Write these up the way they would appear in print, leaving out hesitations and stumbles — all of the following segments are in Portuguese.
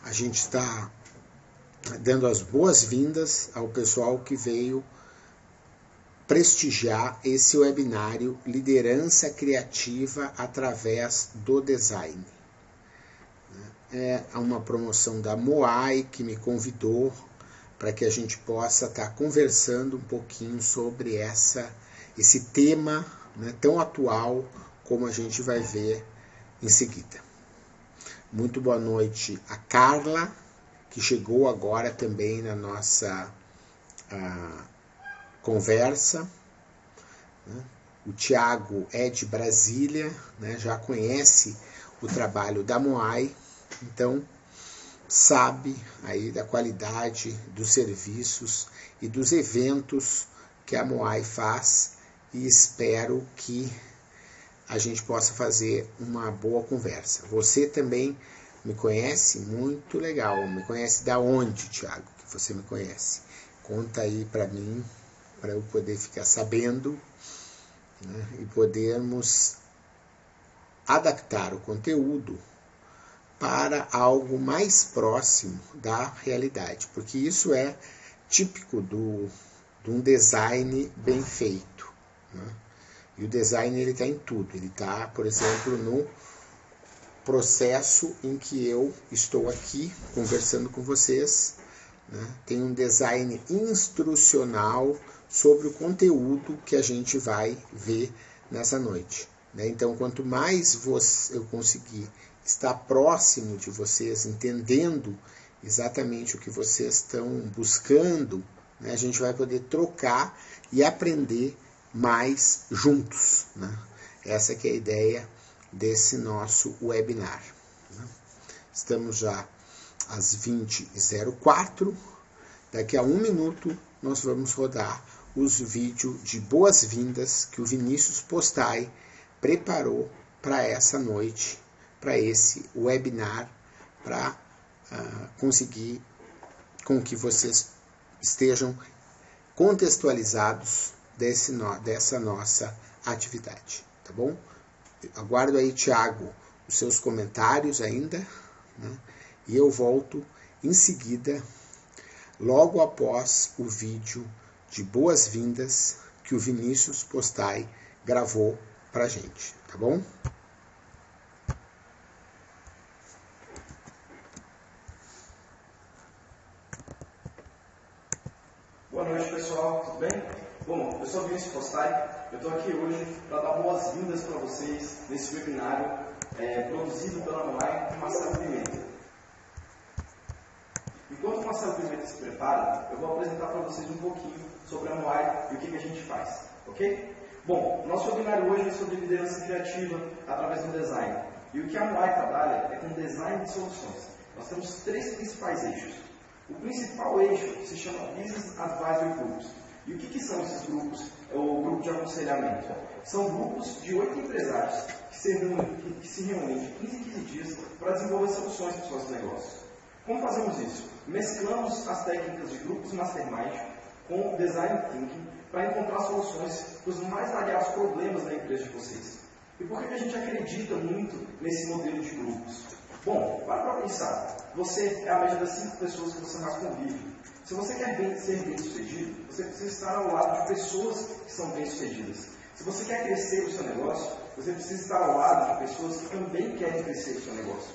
a gente está dando as boas-vindas ao pessoal que veio prestigiar esse webinário Liderança Criativa através do Design. É uma promoção da Moai que me convidou para que a gente possa estar conversando um pouquinho sobre esse tema, né, tão atual como a gente vai ver em seguida. Muito boa noite a Carla, que chegou agora também na nossa conversa. Né? O Tiago é de Brasília, né, já conhece o trabalho da Moai, então sabe aí da qualidade dos serviços e dos eventos que a Moai faz, e espero que a gente possa fazer uma boa conversa. Você também me conhece? Muito legal. Me conhece da onde, Tiago, que você me conhece? Conta aí para mim, para eu poder ficar sabendo, né, e podermos adaptar o conteúdo para algo mais próximo da realidade, porque isso é típico de um design bem feito, né? E o design ele está em tudo, ele está, por exemplo, no processo em que eu estou aqui conversando com vocês, né? Tem um design instrucional sobre o conteúdo que a gente vai ver nessa noite, né? Então, quanto mais eu conseguir estar próximo de vocês, entendendo exatamente o que vocês estão buscando, né, a gente vai poder trocar e aprender mais juntos, né? Essa que é a ideia desse nosso webinar, né? Estamos já às 20h04. Daqui a 1 minuto nós vamos rodar os vídeos de boas-vindas que o Vinícius Postai preparou para essa noite, para esse webinar, para conseguir com que vocês estejam contextualizados dessa nossa atividade, tá bom? Aguardo aí, Tiago, os seus comentários ainda, né? E eu volto em seguida, logo após o vídeo de boas-vindas que o Vinícius Postai gravou pra gente, tá bom? Boa noite, pessoal, tudo bem? Bom, eu sou o Vinícius Postai, eu estou aqui hoje para dar boas-vindas para vocês nesse webinário produzido pela Moai e Marcelo Pimenta. Enquanto o Marcelo Pimenta se prepara, eu vou apresentar para vocês um pouquinho sobre a Moai e o que a gente faz, ok? Bom, nosso webinário hoje é sobre liderança criativa através do design. E o que a Moai trabalha é com design de soluções. Nós temos 3 principais eixos. O principal eixo se chama Business Advisory Groups. E o que são esses grupos, ou grupo de aconselhamento? São grupos de 8 empresários que se reúnem de 15 em 15 dias para desenvolver soluções para os seus negócios. Como fazemos isso? Mesclamos as técnicas de grupos mastermind com design thinking para encontrar soluções para os mais variados problemas da empresa de vocês. E por que a gente acredita muito nesse modelo de grupos? Bom, para pensar, você é a média das 5 pessoas que você mais convive. Se você quer ser bem-sucedido, você precisa estar ao lado de pessoas que são bem-sucedidas. Se você quer crescer o seu negócio, você precisa estar ao lado de pessoas que também querem crescer o seu negócio.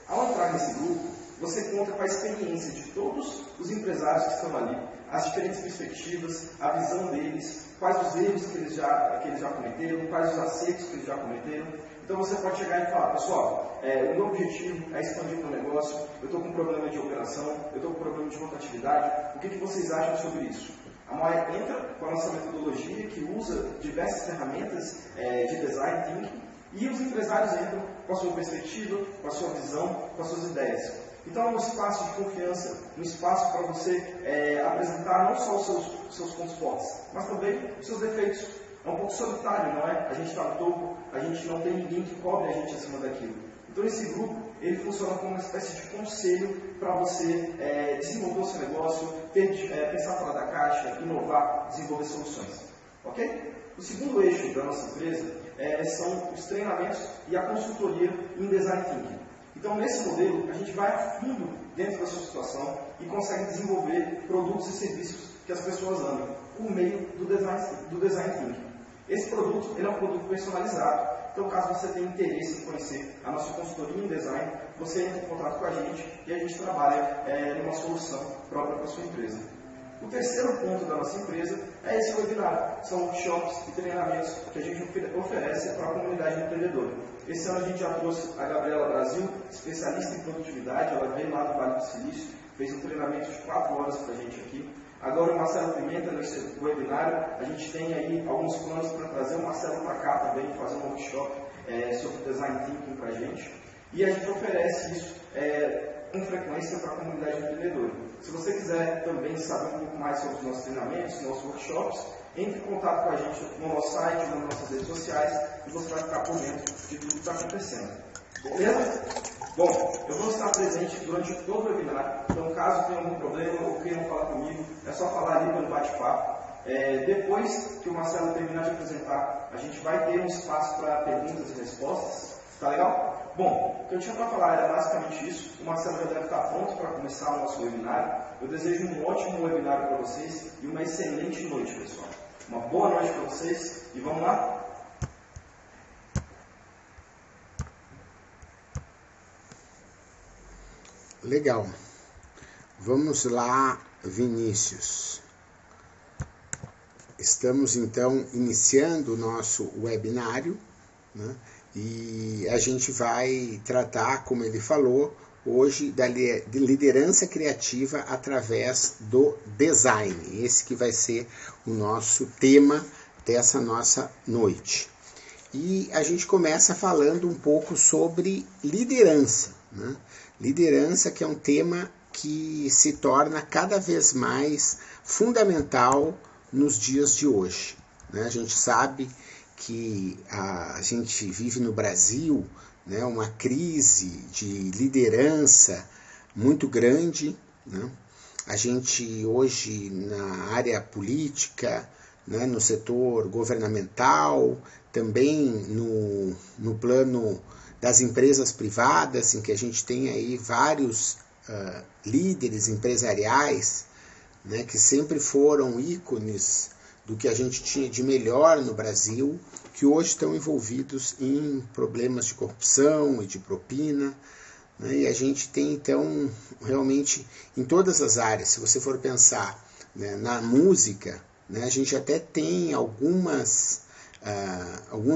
Ao entrar nesse grupo, você conta com a experiência de todos os empresários que estão ali, as diferentes perspectivas, a visão deles, quais os erros que eles já cometeram, quais os acertos que eles já cometeram. Então você pode chegar e falar, pessoal, o meu objetivo é expandir o meu negócio, eu estou com um problema de operação, eu estou com um problema de rotatividade, o que vocês acham sobre isso? A Moai entra com a nossa metodologia que usa diversas ferramentas de design thinking, e os empresários entram com a sua perspectiva, com a sua visão, com as suas ideias. Então é um espaço de confiança, um espaço para você apresentar não só os seus pontos fortes, mas também os seus defeitos. É um pouco solitário, não é? A gente está no topo, a gente não tem ninguém que cobre a gente acima daquilo. Então esse grupo, ele funciona como uma espécie de conselho para você desenvolver o seu negócio, pensar fora da caixa, inovar, desenvolver soluções. Ok? O segundo eixo da nossa empresa são os treinamentos e a consultoria em design thinking. Então, nesse modelo, a gente vai a fundo dentro da sua situação e consegue desenvolver produtos e serviços que as pessoas amam, por meio do design thinking. Esse produto ele é um produto personalizado, então caso você tenha interesse em conhecer a nossa consultoria em design, você entra em contato com a gente e a gente trabalha numa solução própria para a sua empresa. O terceiro ponto da nossa empresa é esse webinar. São workshops e treinamentos que a gente oferece para a comunidade empreendedora. Esse ano a gente já trouxe a Gabriela Brasil, especialista em produtividade. Ela veio lá do Vale do Silício, fez um treinamento de 4 horas para a gente aqui. Agora o Marcelo Pimenta, nesse webinário, a gente tem aí alguns planos para trazer o Marcelo para cá também, fazer um workshop sobre design thinking para a gente. E a gente oferece isso com frequência para a comunidade empreendedora. Se você quiser também saber um pouco mais sobre os nossos treinamentos, nossos workshops, entre em contato com a gente no nosso site, nas nossas redes sociais, e você vai ficar por dentro de tudo que está acontecendo. Beleza? Bom, eu vou estar presente durante todo o webinar, então caso tenha algum problema ou queiram falar comigo, é só falar ali pelo bate-papo. Depois que o Marcelo terminar de apresentar, a gente vai ter um espaço para perguntas e respostas. Tá legal? Bom, o que eu tinha para falar era basicamente isso. O Marcelo já deve estar pronto para começar o nosso webinário. Eu desejo um ótimo webinário para vocês e uma excelente noite, pessoal. Uma boa noite para vocês e vamos lá? Legal. Vamos lá, Vinícius. Estamos então iniciando o nosso webinário, né? E a gente vai tratar, como ele falou, hoje de liderança criativa através do design. Esse que vai ser o nosso tema dessa nossa noite. E a gente começa falando um pouco sobre liderança, né? Liderança, que é um tema que se torna cada vez mais fundamental nos dias de hoje, né? A gente sabe que a gente vive no Brasil, né, uma crise de liderança muito grande, né? A gente hoje na área política, né, no setor governamental, também no plano das empresas privadas, em que a gente tem aí vários líderes empresariais, né, que sempre foram ícones do que a gente tinha de melhor no Brasil, que hoje estão envolvidos em problemas de corrupção e de propina, né? E a gente tem, então, realmente, em todas as áreas, se você for pensar, né, na música, né, a gente até tem alguns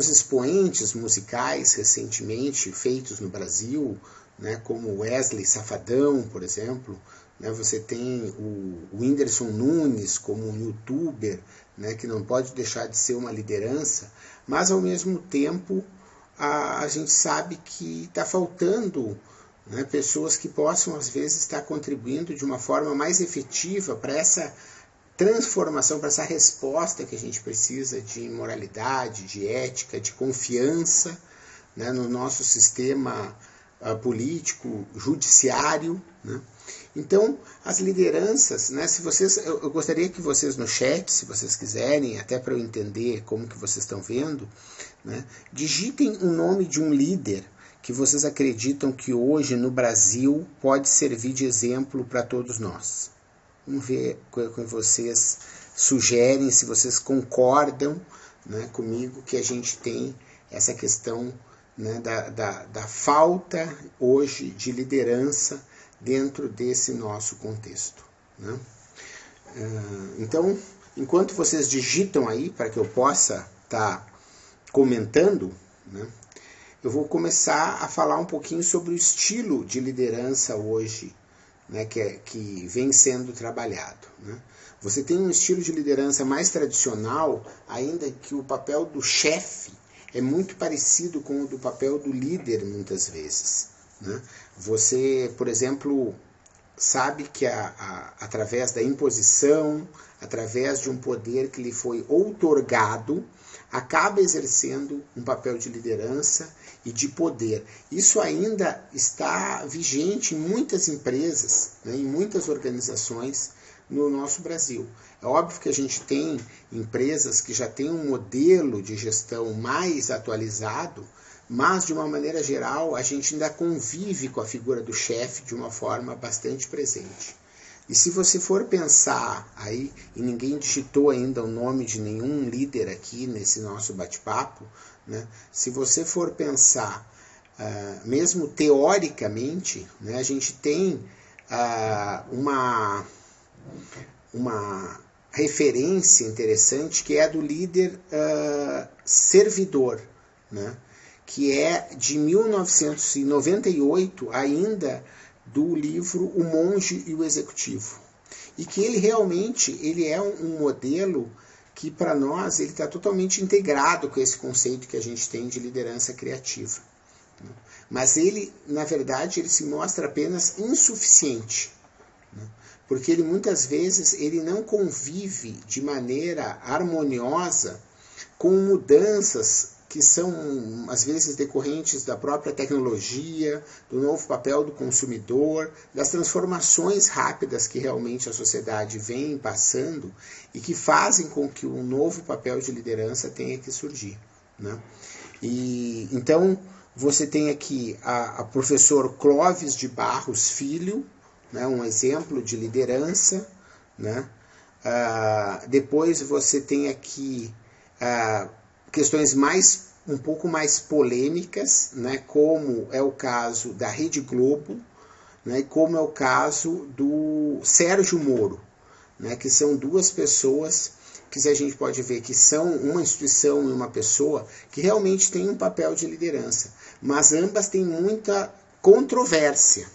expoentes musicais recentemente feitos no Brasil, né, como Wesley Safadão, por exemplo, né? Você tem o Whindersson Nunes como um youtuber, né, que não pode deixar de ser uma liderança, mas ao mesmo tempo a gente sabe que está faltando, né, pessoas que possam às vezes estar contribuindo de uma forma mais efetiva para essa transformação, para essa resposta que a gente precisa de moralidade, de ética, de confiança, né, no nosso sistema político, judiciário, né? Então, as lideranças, né, se vocês, eu gostaria que vocês no chat, se vocês quiserem, até para eu entender como que vocês estão vendo, né, digitem o nome de um líder que vocês acreditam que hoje no Brasil pode servir de exemplo para todos nós. Vamos ver o que vocês sugerem, se vocês concordam, né, comigo que a gente tem essa questão, né, da falta hoje de liderança dentro desse nosso contexto, né? Então, enquanto vocês digitam aí, para que eu possa estar comentando, né, eu vou começar a falar um pouquinho sobre o estilo de liderança hoje, né, que vem sendo trabalhado, né? Você tem um estilo de liderança mais tradicional, ainda que o papel do chefe é muito parecido com o do papel do líder muitas vezes, né? Você, por exemplo, sabe que através da imposição, através de um poder que lhe foi outorgado, acaba exercendo um papel de liderança e de poder. Isso ainda está vigente em muitas empresas, né, em muitas organizações no nosso Brasil. É óbvio que a gente tem empresas que já têm um modelo de gestão mais atualizado, mas de uma maneira geral a gente ainda convive com a figura do chefe de uma forma bastante presente. E se você for pensar aí, e ninguém digitou ainda o nome de nenhum líder aqui nesse nosso bate-papo, né? Se você for pensar, mesmo teoricamente, né, a gente tem uma referência interessante que é a do líder servidor, né? Que é de 1998 ainda, do livro O Monge e o Executivo. E que ele realmente é um modelo que para nós ele está totalmente integrado com esse conceito que a gente tem de liderança criativa. Mas ele, na verdade, ele se mostra apenas insuficiente, porque ele muitas vezes ele não convive de maneira harmoniosa com mudanças que são, às vezes, decorrentes da própria tecnologia, do novo papel do consumidor, das transformações rápidas que realmente a sociedade vem passando e que fazem com que um novo papel de liderança tenha que surgir, né? E então você tem aqui a professor Clóvis de Barros Filho, né, um exemplo de liderança, né? Depois você tem aqui questões um pouco mais polêmicas, né, como é o caso da Rede Globo, né, como é o caso do Sérgio Moro, né, que são duas pessoas que a gente pode ver que são uma instituição e uma pessoa que realmente tem um papel de liderança, mas ambas têm muita controvérsia,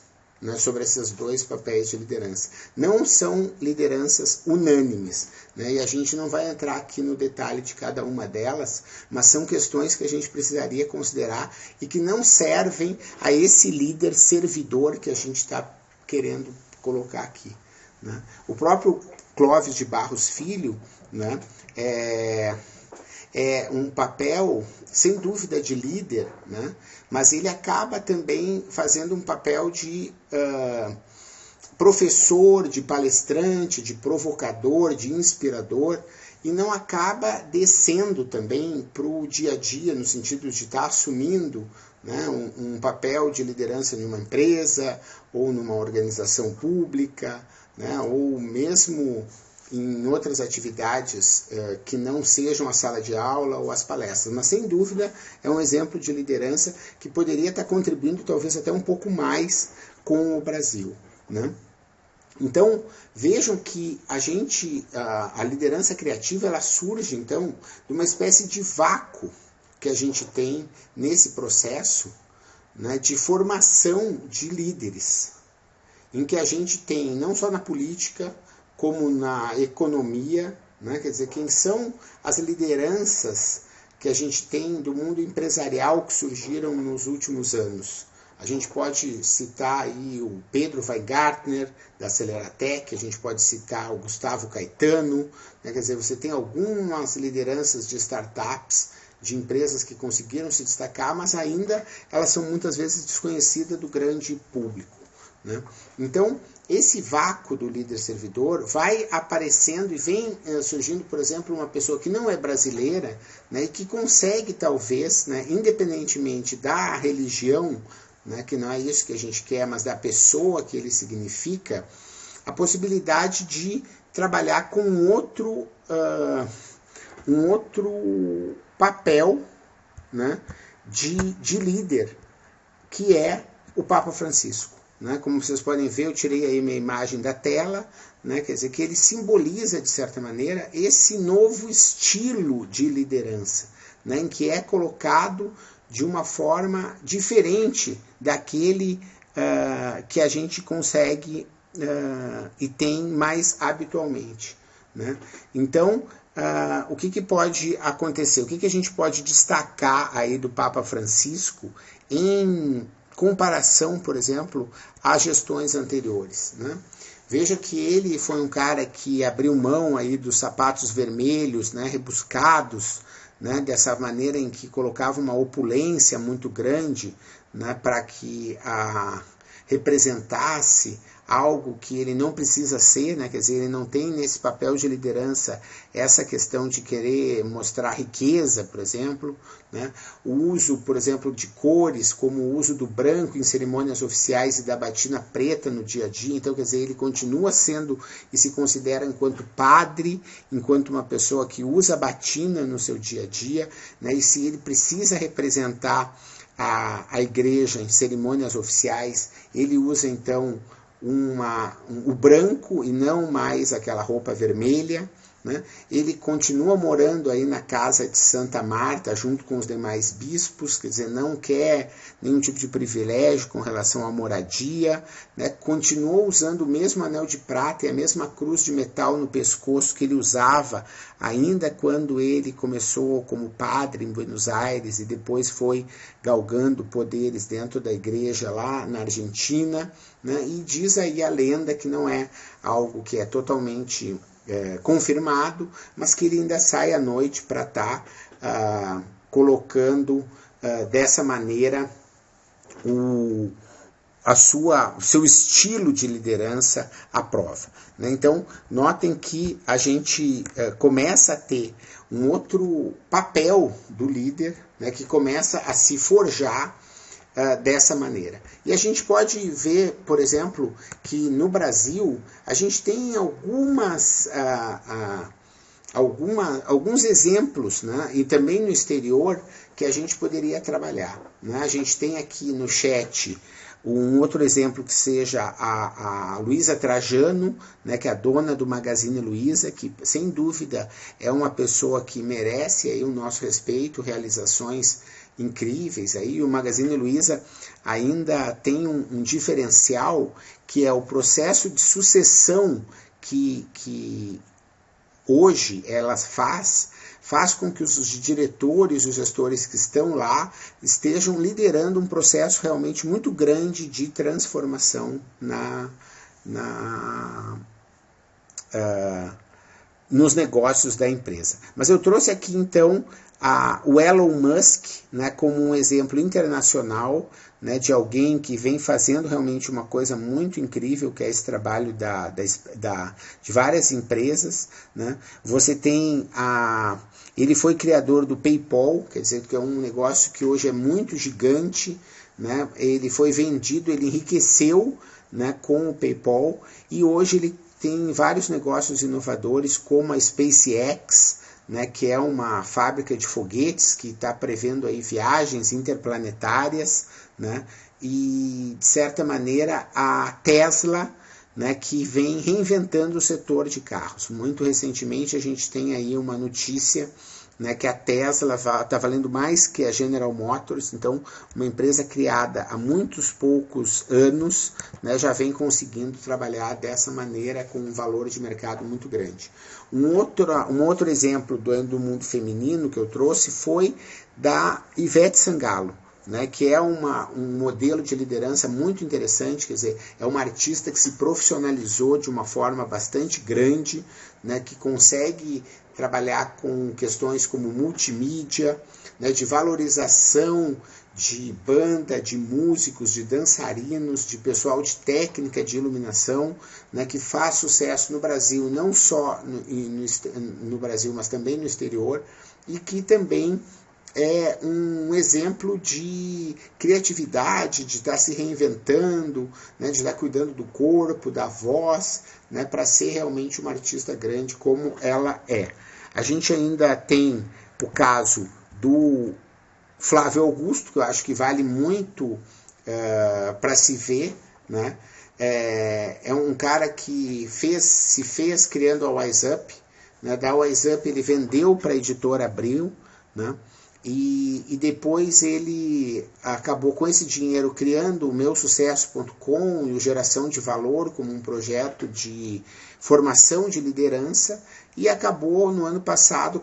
né, sobre esses dois papéis de liderança. Não são lideranças unânimes, né, e a gente não vai entrar aqui no detalhe de cada uma delas, mas são questões que a gente precisaria considerar e que não servem a esse líder servidor que a gente está querendo colocar aqui, né. O próprio Clóvis de Barros Filho, né, é um papel, sem dúvida, de líder, né? Mas ele acaba também fazendo um papel de professor, de palestrante, de provocador, de inspirador, e não acaba descendo também para o dia a dia, no sentido de estar assumindo, né, um papel de liderança em uma empresa, ou numa organização pública, né, ou mesmo em outras atividades que não sejam a sala de aula ou as palestras. Mas, sem dúvida, é um exemplo de liderança que poderia estar contribuindo talvez até um pouco mais com o Brasil, né? Então, vejam que a liderança criativa, ela surge, então, de uma espécie de vácuo que a gente tem nesse processo, né, de formação de líderes, em que a gente tem, não só na política, como na economia, né? Quer dizer, quem são as lideranças que a gente tem do mundo empresarial que surgiram nos últimos anos? A gente pode citar aí o Pedro Weingartner, da Aceleratec, a gente pode citar o Gustavo Caetano, né? Quer dizer, você tem algumas lideranças de startups, de empresas que conseguiram se destacar, mas ainda elas são muitas vezes desconhecidas do grande público, né? Então, esse vácuo do líder servidor vai aparecendo e vem surgindo, por exemplo, uma pessoa que não é brasileira, né, e que consegue, talvez, né, independentemente da religião, né, que não é isso que a gente quer, mas da pessoa que ele significa, a possibilidade de trabalhar com um outro papel, né, de líder, que é o Papa Francisco. Né? Como vocês podem ver, eu tirei aí minha imagem da tela, né? Quer dizer, que ele simboliza, de certa maneira, esse novo estilo de liderança, né? Em que é colocado de uma forma diferente daquele que a gente consegue e tem mais habitualmente, né? Então, o que pode acontecer? O que a gente pode destacar aí do Papa Francisco em comparação, por exemplo, às gestões anteriores, né? Veja que ele foi um cara que abriu mão aí dos sapatos vermelhos, né, rebuscados, né, dessa maneira em que colocava uma opulência muito grande, né, para que a representasse algo que ele não precisa ser, né? Quer dizer, ele não tem nesse papel de liderança essa questão de querer mostrar riqueza, por exemplo, né? O uso, por exemplo, de cores, como o uso do branco em cerimônias oficiais e da batina preta no dia a dia. Então, quer dizer, ele continua sendo e se considera enquanto padre, enquanto uma pessoa que usa batina no seu dia a dia, né? E se ele precisa representar a igreja em cerimônias oficiais, ele usa então o branco e não mais aquela roupa vermelha, né? Ele continua morando aí na casa de Santa Marta junto com os demais bispos, quer dizer, não quer nenhum tipo de privilégio com relação à moradia, né? Continuou usando o mesmo anel de prata e a mesma cruz de metal no pescoço que ele usava ainda quando ele começou como padre em Buenos Aires e depois foi galgando poderes dentro da igreja lá na Argentina, né? E diz aí a lenda que não é algo que é totalmente confirmado, mas que ele ainda sai à noite para estar colocando dessa maneira o seu estilo de liderança à prova, né? Então, notem que a gente começa a ter um outro papel do líder, né, que começa a se forjar dessa maneira. E a gente pode ver, por exemplo, que no Brasil a gente tem alguns exemplos, né, e também no exterior, que a gente poderia trabalhar, né? A gente tem aqui no chat um outro exemplo que seja a Luísa Trajano, né, que é a dona do Magazine Luiza, que sem dúvida é uma pessoa que merece aí o nosso respeito, realizações incríveis. Aí o Magazine Luiza ainda tem um diferencial, que é o processo de sucessão que hoje ela faz com que os diretores e os gestores que estão lá estejam liderando um processo realmente muito grande de transformação nos negócios da empresa. Mas eu trouxe aqui então o Elon Musk, né, como um exemplo internacional, né, de alguém que vem fazendo realmente uma coisa muito incrível, que é esse trabalho de várias empresas, né? Você tem ele foi criador do PayPal, quer dizer, que é um negócio que hoje é muito gigante, né? Ele foi vendido, ele enriqueceu, né, com o PayPal, e hoje ele tem vários negócios inovadores, como a SpaceX, né, que é uma fábrica de foguetes que está prevendo aí viagens interplanetárias, né, e de certa maneira a Tesla, né, que vem reinventando o setor de carros. Muito recentemente a gente tem aí uma notícia, né, que a Tesla está valendo mais que a General Motors. Então uma empresa criada há muitos poucos anos, né, já vem conseguindo trabalhar dessa maneira com um valor de mercado muito grande. Um outro exemplo do mundo feminino que eu trouxe foi da Ivete Sangalo, né, que é um modelo de liderança muito interessante. Quer dizer, é uma artista que se profissionalizou de uma forma bastante grande, né, que consegue trabalhar com questões como multimídia, né, de valorização de banda, de músicos, de dançarinos, de pessoal de técnica de iluminação, né, que faz sucesso no Brasil, não só no Brasil, mas também no exterior, e que também é um exemplo de criatividade, de estar se reinventando, né, de estar cuidando do corpo, da voz, né, para ser realmente uma artista grande como ela é. A gente ainda tem o caso do Flávio Augusto, que eu acho que vale muito para se ver, né? É um cara que se fez criando a WiseUp, né? Da WiseUp ele vendeu para a editora Abril, né? E depois ele acabou com esse dinheiro criando o meusucesso.com e o Geração de Valor como um projeto de formação de liderança, e acabou no ano passado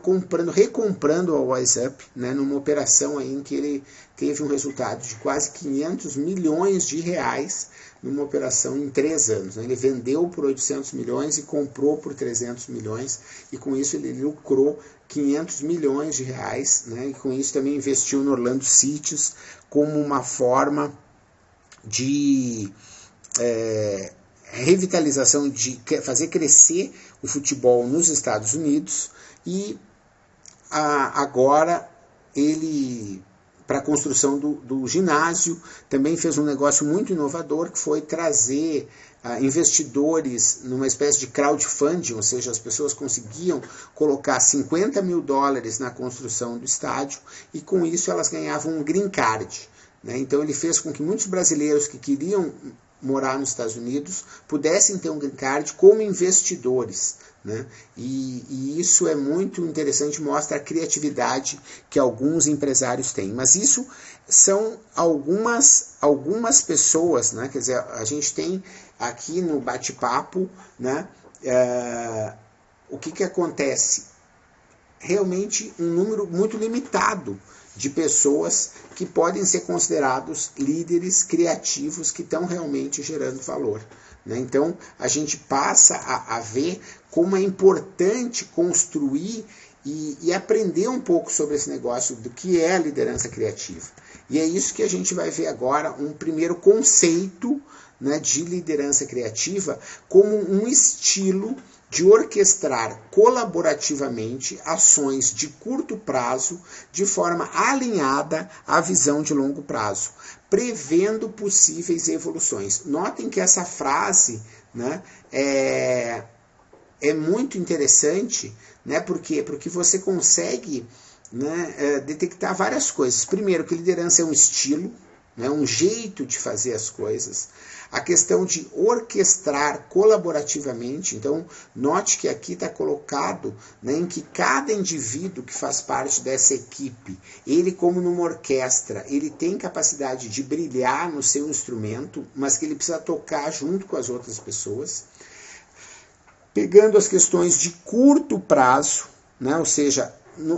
recomprando a WiseUp, né, numa operação aí em que ele teve um resultado de quase 500 milhões de reais numa operação em 3 anos. Né? Ele vendeu por 800 milhões e comprou por 300 milhões, e com isso ele lucrou 500 milhões de reais, né? E com isso também investiu no Orlando City como uma forma de revitalização, de fazer crescer o futebol nos Estados Unidos, e agora ele, para a construção do ginásio, também fez um negócio muito inovador, que foi trazer investidores numa espécie de crowdfunding, ou seja, as pessoas conseguiam colocar $50 mil na construção do estádio, e com isso elas ganhavam um green card, né? Então ele fez com que muitos brasileiros que queriam morar nos Estados Unidos pudessem ter um green card como investidores, né? E isso é muito interessante, mostra a criatividade que alguns empresários têm. Mas isso são algumas pessoas, né? Quer dizer, a gente tem aqui no bate-papo, né, o que acontece? Realmente um número muito limitado de pessoas que podem ser considerados líderes criativos que estão realmente gerando valor, né? Então a gente passa a ver como é importante construir e aprender um pouco sobre esse negócio do que é a liderança criativa. E é isso que a gente vai ver agora, um primeiro conceito, né, de liderança criativa como um estilo de orquestrar colaborativamente ações de curto prazo de forma alinhada à visão de longo prazo, prevendo possíveis evoluções. Notem que essa frase, né, é muito interessante, né, por quê? Porque você consegue, né, detectar várias coisas. Primeiro, que liderança é um estilo, né, um jeito de fazer as coisas. A questão de orquestrar colaborativamente, então note que aqui está colocado, né, em que cada indivíduo que faz parte dessa equipe, ele como numa orquestra, ele tem capacidade de brilhar no seu instrumento, mas que ele precisa tocar junto com as outras pessoas, pegando as questões de curto prazo, né, ou seja,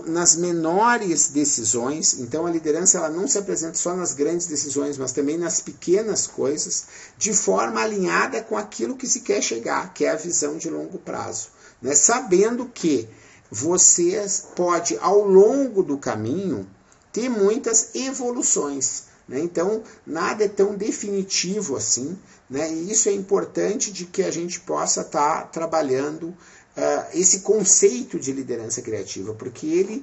nas menores decisões. Então a liderança ela não se apresenta só nas grandes decisões, mas também nas pequenas coisas, de forma alinhada com aquilo que se quer chegar, que é a visão de longo prazo, né? Sabendo que você pode, ao longo do caminho, ter muitas evoluções, né? Então nada é tão definitivo assim, né? E isso é importante de que a gente possa estar trabalhando esse conceito de liderança criativa, porque ele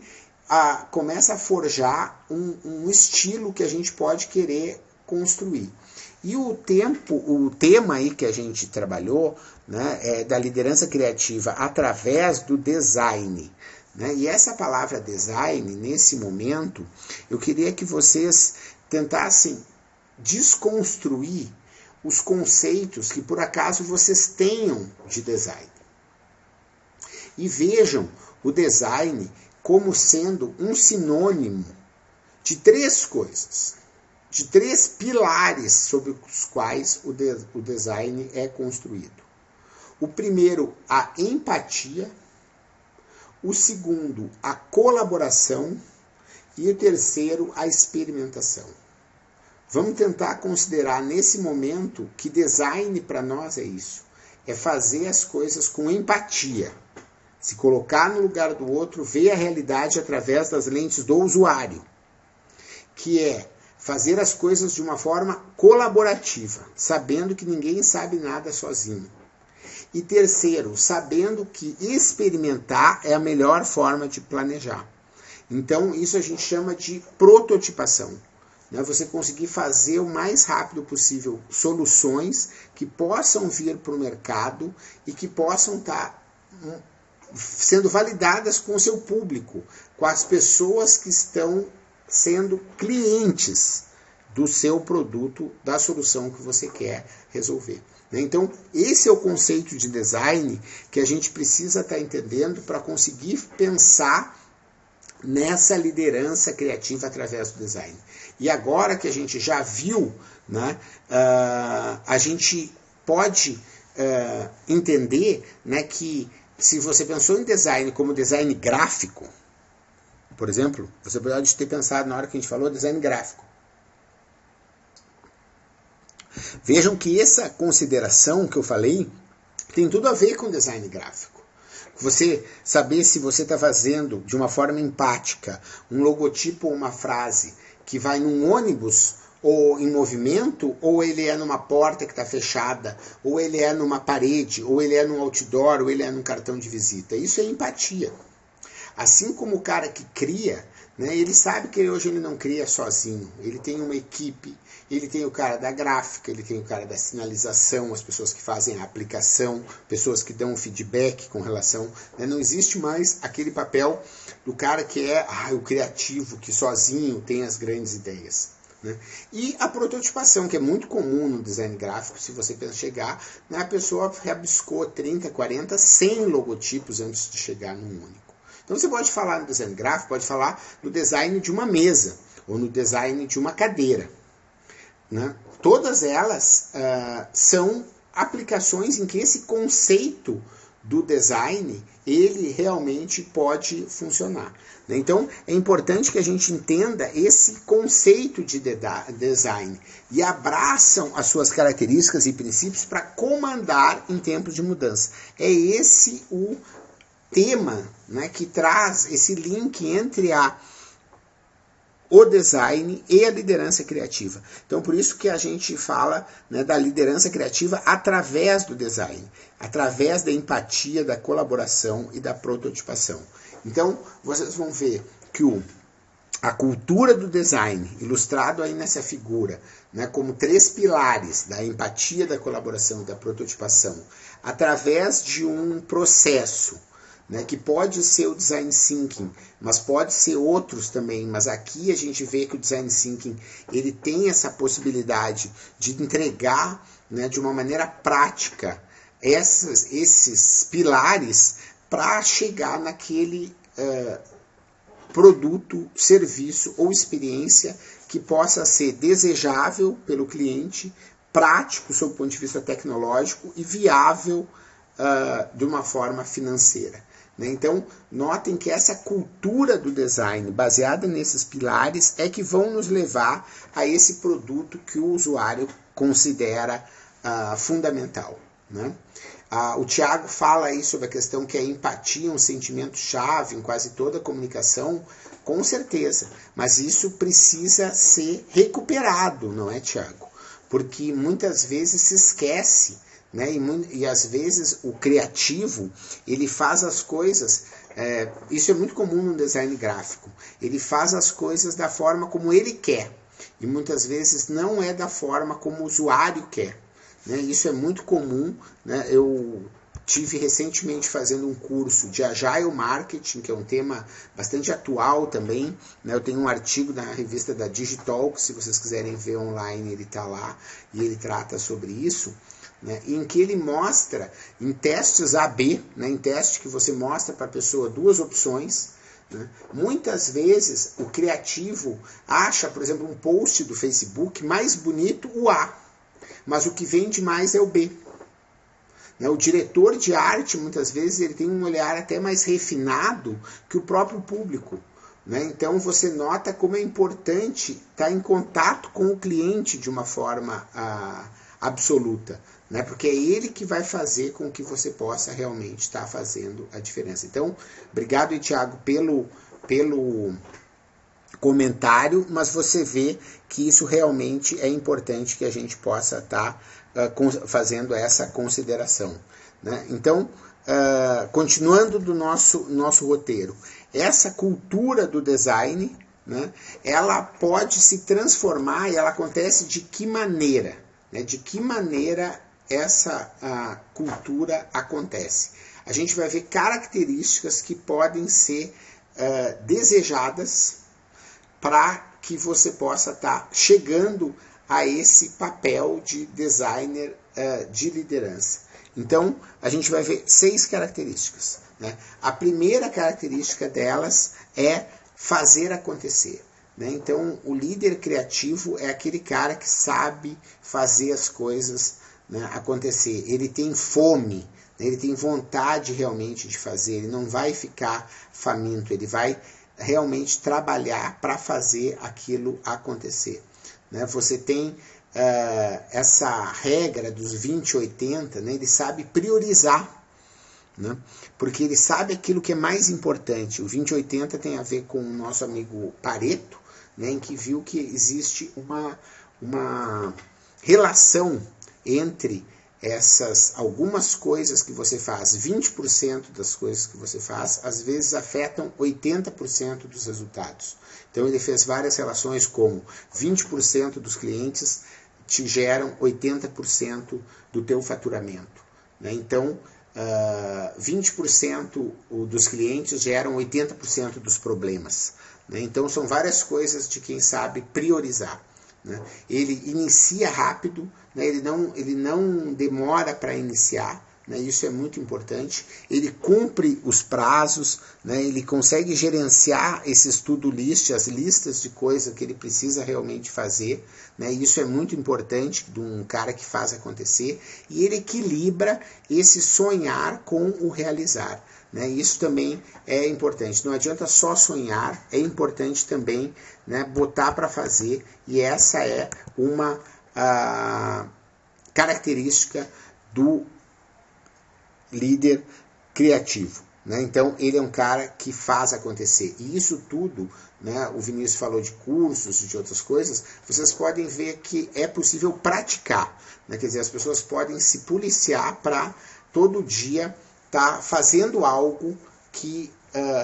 começa a forjar um estilo que a gente pode querer construir. E o tema aí que a gente trabalhou, né, é da liderança criativa através do design, né? E essa palavra design, nesse momento, eu queria que vocês tentassem desconstruir os conceitos que por acaso vocês tenham de design. E vejam o design como sendo um sinônimo de três coisas, de três pilares sobre os quais o design é construído. O primeiro, a empatia. O segundo, a colaboração. E o terceiro, a experimentação. Vamos tentar considerar nesse momento que design para nós é isso. É fazer as coisas com empatia. Se colocar no lugar do outro, ver a realidade através das lentes do usuário, que é fazer as coisas de uma forma colaborativa, sabendo que ninguém sabe nada sozinho. E terceiro, sabendo que experimentar é a melhor forma de planejar. Então, isso a gente chama de prototipação, né? Você conseguir fazer o mais rápido possível soluções que possam vir para o mercado e que possam estar sendo validadas com o seu público, com as pessoas que estão sendo clientes do seu produto, da solução que você quer resolver. Então, esse é o conceito de design que a gente precisa estar entendendo para conseguir pensar nessa liderança criativa através do design. E agora que a gente já viu, né, a gente pode entender, né, que se você pensou em design como design gráfico, por exemplo, você pode ter pensado na hora que a gente falou design gráfico. Vejam que essa consideração que eu falei tem tudo a ver com design gráfico. Você saber se você está fazendo de uma forma empática um logotipo ou uma frase que vai num ônibus ou em movimento, ou ele é numa porta que está fechada, ou ele é numa parede, ou ele é num outdoor, ou ele é num cartão de visita. Isso é empatia. Assim como o cara que cria, né, ele sabe que hoje ele não cria sozinho, ele tem uma equipe, ele tem o cara da gráfica, ele tem o cara da sinalização, as pessoas que fazem a aplicação, pessoas que dão feedback com relação, né, não existe mais aquele papel do cara que é o criativo, que sozinho tem as grandes ideias. Né? E a prototipação, que é muito comum no design gráfico, se você pensa chegar, né, a pessoa rabiscou 30, 40, 100 logotipos antes de chegar num único. Então você pode falar no design gráfico, pode falar no design de uma mesa, ou no design de uma cadeira. Né? Todas elas são aplicações em que esse conceito do design, ele realmente pode funcionar. Né? Então é importante que a gente entenda esse conceito de design e abraçam as suas características e princípios para comandar em tempos de mudança. É esse o tema, né, que traz esse link entre o design e a liderança criativa. Então, por isso que a gente fala, né, da liderança criativa através do design, através da empatia, da colaboração e da prototipação. Então, vocês vão ver que a cultura do design, ilustrado aí nessa figura, né, como 3 pilares da empatia, da colaboração e da prototipação, através de um processo, né, que pode ser o design thinking, mas pode ser outros também, mas aqui a gente vê que o design thinking ele tem essa possibilidade de entregar, né, de uma maneira prática esses pilares para chegar naquele produto, serviço ou experiência que possa ser desejável pelo cliente, prático sob o ponto de vista tecnológico e viável de uma forma financeira. Então, notem que essa cultura do design, baseada nesses pilares, é que vão nos levar a esse produto que o usuário considera fundamental. Né? O Thiago fala aí sobre a questão que a empatia é um sentimento-chave em quase toda a comunicação, com certeza, mas isso precisa ser recuperado, não é, Thiago? Porque muitas vezes se esquece. Né? E às vezes o criativo ele faz as coisas, isso é muito comum no design gráfico, ele faz as coisas da forma como ele quer e muitas vezes não é da forma como o usuário quer. Né? Isso é muito comum. Né? Eu tive recentemente fazendo um curso de Agile Marketing, que é um tema bastante atual também. Né? Eu tenho um artigo na revista da Digitalk, se vocês quiserem ver online, ele está lá e ele trata sobre isso. Né, em que ele mostra em testes AB, né, em teste que você mostra para a pessoa 2 opções, né, muitas vezes o criativo acha, por exemplo, um post do Facebook mais bonito o A, mas o que vende mais é o B. Né, o diretor de arte, muitas vezes, ele tem um olhar até mais refinado que o próprio público. Né? Então você nota como é importante estar em contato com o cliente de uma forma absoluta. Né? Porque é ele que vai fazer com que você possa realmente estar fazendo a diferença. Então, obrigado, Thiago, pelo comentário, mas você vê que isso realmente é importante que a gente possa estar fazendo essa consideração. Né? Então, continuando do nosso roteiro, essa cultura do design, né, ela pode se transformar e ela acontece de que maneira? Né? De que maneira essa cultura acontece? A gente vai ver características que podem ser desejadas para que você possa estar chegando a esse papel de designer de liderança. Então, a gente vai ver 6 características. Né? A primeira característica delas é fazer acontecer. Né? Então, o líder criativo é aquele cara que sabe fazer as coisas, né, acontecer. Ele tem fome, né? Ele tem vontade realmente de fazer, ele não vai ficar faminto, ele vai realmente trabalhar para fazer aquilo acontecer. Né? Você tem essa regra dos 20-80, né? Ele sabe priorizar. Né? Porque ele sabe aquilo que é mais importante. O 20-80 tem a ver com o nosso amigo Pareto, né? Em que viu que existe uma relação entre algumas coisas que você faz, 20% das coisas que você faz, às vezes afetam 80% dos resultados. Então ele fez várias relações como 20% dos clientes te geram 80% do teu faturamento, né? Então 20% dos clientes geram 80% dos problemas, né? Então são várias coisas de quem sabe priorizar, né? Ele inicia rápido, né? Ele não demora para iniciar, né? Isso é muito importante. Ele cumpre os prazos, né? Ele consegue gerenciar esses to-do list, as listas de coisas que ele precisa realmente fazer, né? Isso é muito importante de um cara que faz acontecer. E ele equilibra esse sonhar com o realizar, né? Isso também é importante. Não adianta só sonhar, é importante também, né, botar para fazer. E essa é uma característica do líder criativo, né? Então ele é um cara que faz acontecer. E isso tudo, né, o Vinícius falou de cursos e de outras coisas, vocês podem ver que é possível praticar, né? Quer dizer, as pessoas podem se policiar para todo dia estar fazendo algo que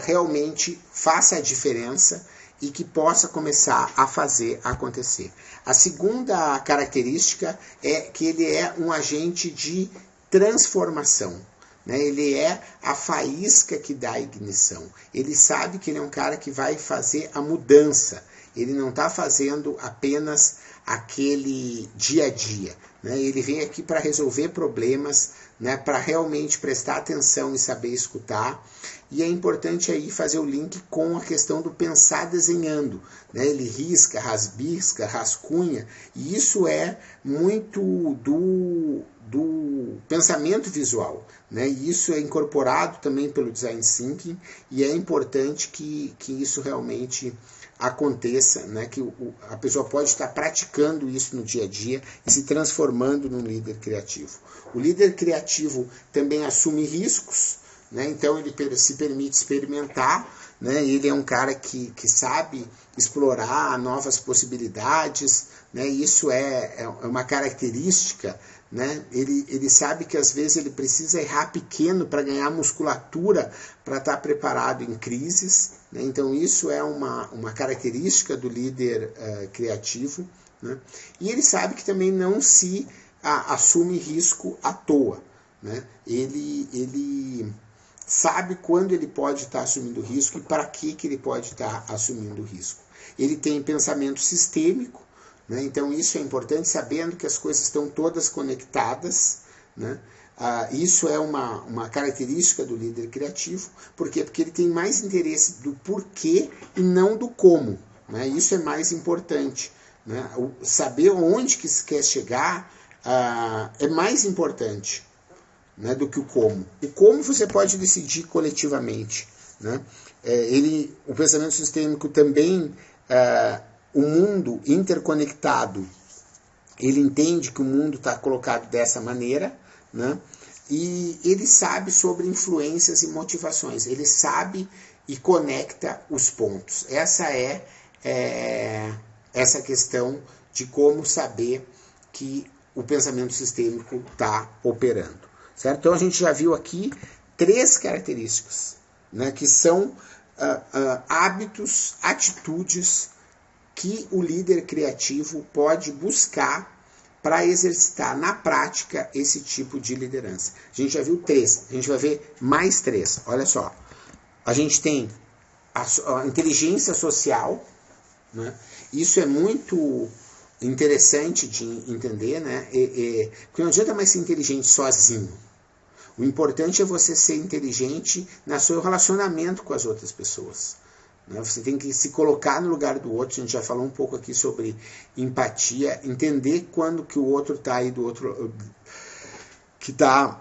realmente faça a diferença e que possa começar a fazer acontecer. A segunda característica é que ele é um agente de transformação, né? Ele é a faísca que dá a ignição. Ele sabe que ele é um cara que vai fazer a mudança. Ele não está fazendo apenas aquele dia a dia, né? Ele vem aqui para resolver problemas, né? Para realmente prestar atenção e saber escutar. E é importante aí fazer o link com a questão do pensar desenhando, né? Ele risca, rasbisca, rascunha, e isso é muito do pensamento visual, né? E isso é incorporado também pelo Design Thinking, e é importante que isso realmente aconteça, né? Que a pessoa pode estar praticando isso no dia a dia e se transformando num líder criativo. O líder criativo também assume riscos, né? Então ele se permite experimentar, né? Ele é um cara que sabe explorar novas possibilidades, né? Isso é uma característica, né? Ele sabe que às vezes ele precisa errar pequeno para ganhar musculatura para estar preparado em crises, né? Então isso é uma característica do líder criativo, né? E ele sabe que também não se assume risco à toa, né? Ele sabe quando ele pode estar assumindo risco e para que ele pode estar assumindo risco. Ele tem pensamento sistêmico, né? Então isso é importante, sabendo que as coisas estão todas conectadas, né? Isso é uma característica do líder criativo. Por quê? Porque ele tem mais interesse do porquê e não do como, né? Isso é mais importante, né? Saber onde que se quer chegar é mais importante, né, do que o como. O como você pode decidir coletivamente, né? O pensamento sistêmico também, o mundo interconectado, ele entende que o mundo está colocado dessa maneira, né? E ele sabe sobre influências e motivações, ele sabe e conecta os pontos. Essa é essa questão de como saber que o pensamento sistêmico está operando. Certo? Então a gente já viu aqui 3 características, né, que são hábitos, atitudes que o líder criativo pode buscar para exercitar na prática esse tipo de liderança. A gente já viu 3, a gente vai ver mais 3. Olha só, a gente tem a inteligência social, né? Isso é muito interessante de entender, né? Porque não adianta mais ser inteligente sozinho. O importante é você ser inteligente no seu relacionamento com as outras pessoas, né? Você tem que se colocar no lugar do outro. A gente já falou um pouco aqui sobre empatia, entender quando que o outro está aí do outro, que está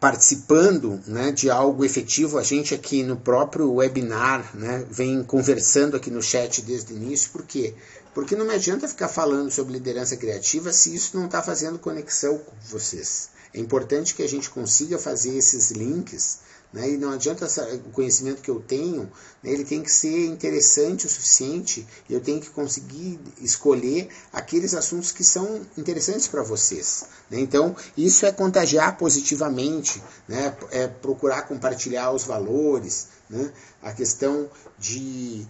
participando, né, de algo efetivo. A gente aqui no próprio webinar, né, vem conversando aqui no chat desde o início. Por quê? Porque não me adianta ficar falando sobre liderança criativa se isso não está fazendo conexão com vocês. É importante que a gente consiga fazer esses links, né? E não adianta o conhecimento que eu tenho, né? Ele tem que ser interessante o suficiente, e eu tenho que conseguir escolher aqueles assuntos que são interessantes para vocês, né? Então, isso é contagiar positivamente, né? É procurar compartilhar os valores, né? A questão de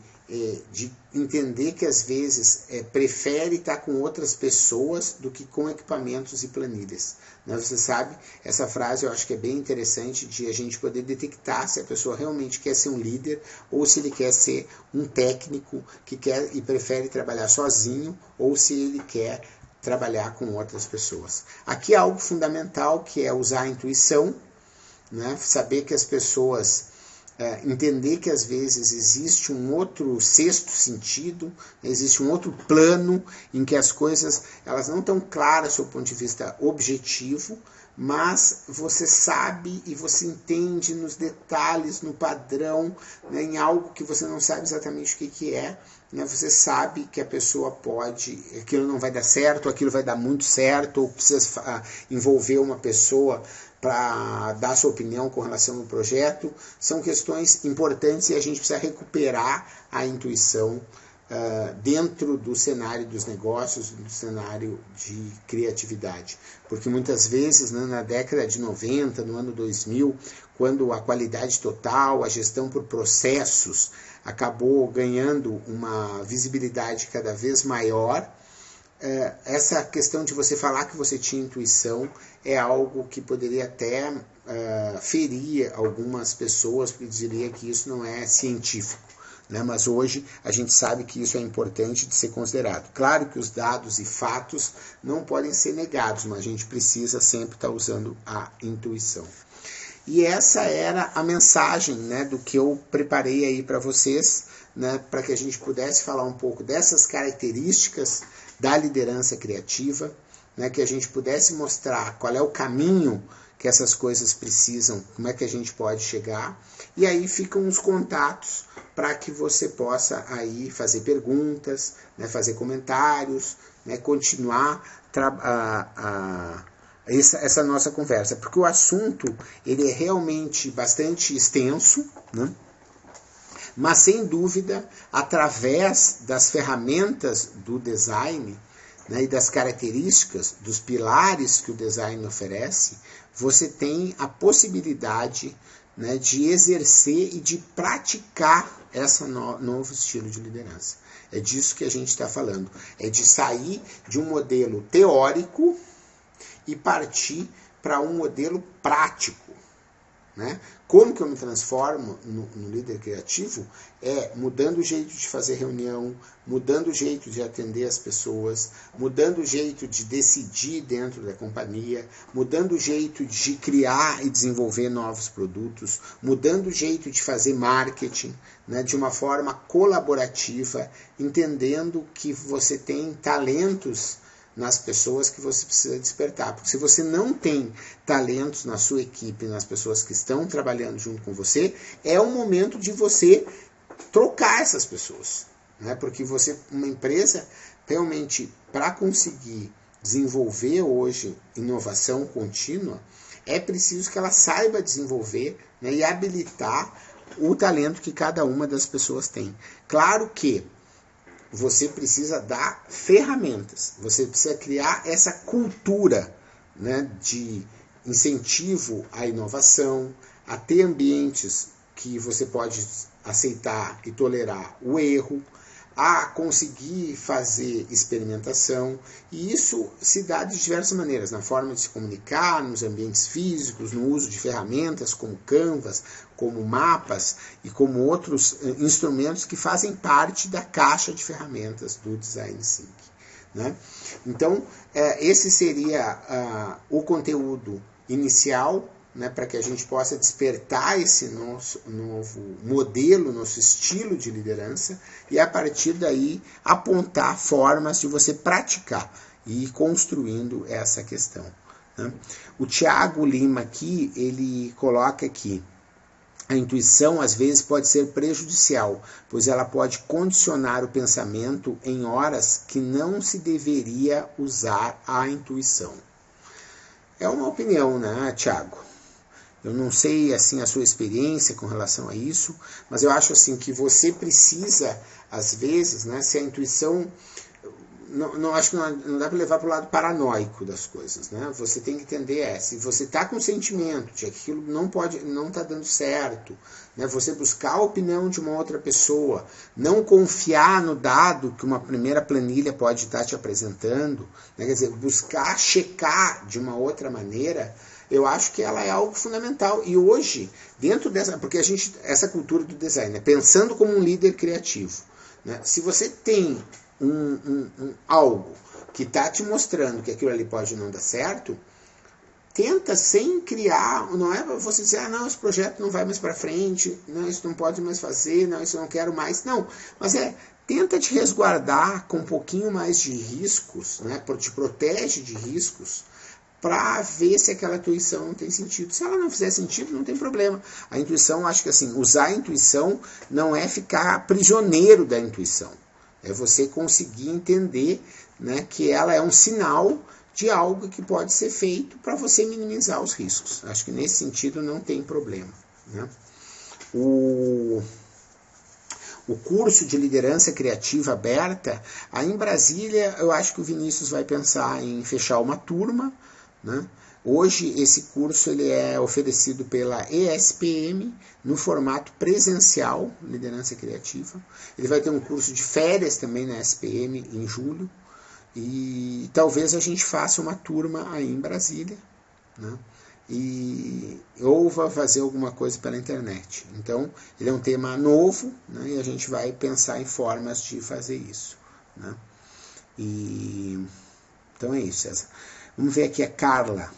entender que às vezes prefere estar com outras pessoas do que com equipamentos e planilhas. Né? Você sabe, essa frase eu acho que é bem interessante de a gente poder detectar se a pessoa realmente quer ser um líder ou se ele quer ser um técnico que quer e prefere trabalhar sozinho ou se ele quer trabalhar com outras pessoas. Aqui há algo fundamental que é usar a intuição, né? Saber que as pessoas... entender que às vezes existe um outro sexto sentido, existe um outro plano em que as coisas elas não estão claras do ponto de vista objetivo, mas você sabe e você entende nos detalhes, no padrão, né, em algo que você não sabe exatamente o que é, né, você sabe que a pessoa pode, aquilo não vai dar certo, aquilo vai dar muito certo, ou precisa envolver uma pessoa para dar sua opinião com relação ao projeto. São questões importantes e a gente precisa recuperar a intuição dentro do cenário dos negócios, do cenário de criatividade. Porque muitas vezes, né, na década de 90, no ano 2000, quando a qualidade total, a gestão por processos acabou ganhando uma visibilidade cada vez maior, essa questão de você falar que você tinha intuição é algo que poderia até ferir algumas pessoas, porque diria que isso não é científico, né? Mas hoje a gente sabe que isso é importante de ser considerado. Claro que os dados e fatos não podem ser negados, mas a gente precisa sempre estar usando a intuição. E essa era a mensagem, né, do que eu preparei aí para vocês, né, para que a gente pudesse falar um pouco dessas características da liderança criativa, né, que a gente pudesse mostrar qual é o caminho que essas coisas precisam, como é que a gente pode chegar, e aí ficam os contatos para que você possa aí fazer perguntas, né, fazer comentários, né, continuar essa nossa conversa, porque o assunto ele é realmente bastante extenso, né? Mas sem dúvida, através das ferramentas do design, né, e das características, dos pilares que o design oferece, você tem a possibilidade, né, de exercer e de praticar esse novo estilo de liderança. É disso que a gente está falando. É de sair de um modelo teórico e partir para um modelo prático. Né? Como que eu me transformo no líder criativo? É mudando o jeito de fazer reunião, mudando o jeito de atender as pessoas, mudando o jeito de decidir dentro da companhia, mudando o jeito de criar e desenvolver novos produtos, mudando o jeito de fazer marketing, né, de uma forma colaborativa, entendendo que você tem talentos nas pessoas que você precisa despertar. Porque se você não tem talentos na sua equipe, nas pessoas que estão trabalhando junto com você, é o momento de você trocar essas pessoas. Né? Porque uma empresa, realmente, para conseguir desenvolver hoje inovação contínua, é preciso que ela saiba desenvolver, né, e habilitar o talento que cada uma das pessoas tem. Claro que você precisa dar ferramentas, você precisa criar essa cultura, né, de incentivo à inovação, a ter ambientes que você pode aceitar e tolerar o erro, a conseguir fazer experimentação, e isso se dá de diversas maneiras, na forma de se comunicar, nos ambientes físicos, no uso de ferramentas como Canvas, como mapas e como outros instrumentos que fazem parte da caixa de ferramentas do Design Thinking. Né? Então, esse seria o conteúdo inicial, né, para que a gente possa despertar esse novo modelo, nosso estilo de liderança, e a partir daí apontar formas de você praticar e ir construindo essa questão. Né? O Thiago Lima aqui, ele coloca aqui: a intuição às vezes pode ser prejudicial, pois ela pode condicionar o pensamento em horas que não se deveria usar a intuição. É uma opinião, né, Thiago? Eu não sei assim a sua experiência com relação a isso, mas eu acho assim que você precisa, às vezes, né, se a intuição... Não acho que não dá para levar para o lado paranoico das coisas, né? Você tem que entender se você está com sentimento de que aquilo não está dando certo, né? Você buscar a opinião de uma outra pessoa, não confiar no dado que uma primeira planilha pode estar te apresentando, né? Quer dizer, buscar checar de uma outra maneira, eu acho que ela é algo fundamental. E hoje, dentro dessa, porque essa cultura do design, né? Pensando como um líder criativo, né? Se você tem algo que está te mostrando que aquilo ali pode não dar certo, tenta sem criar, não é você dizer, não, esse projeto não vai mais para frente, não, isso não pode mais fazer, não, isso eu não quero mais, não, mas tenta te resguardar com um pouquinho mais de riscos, né, te protege de riscos, para ver se aquela intuição não tem sentido. Se ela não fizer sentido, não tem problema. A intuição, acho que assim, usar a intuição não é ficar prisioneiro da intuição. É você conseguir entender, né, que ela é um sinal de algo que pode ser feito para você minimizar os riscos. Acho que nesse sentido não tem problema, né? O curso de liderança criativa aberta, aí em Brasília, eu acho que o Vinícius vai pensar em fechar uma turma, né? Hoje esse curso ele é oferecido pela ESPM no formato presencial, liderança criativa. Ele vai ter um curso de férias também na ESPM em julho. E talvez a gente faça uma turma aí em Brasília, né? Ou vá fazer alguma coisa pela internet. Então ele é um tema novo, né? E a gente vai pensar em formas de fazer isso, né? Então é isso, César. Vamos ver aqui a Carla.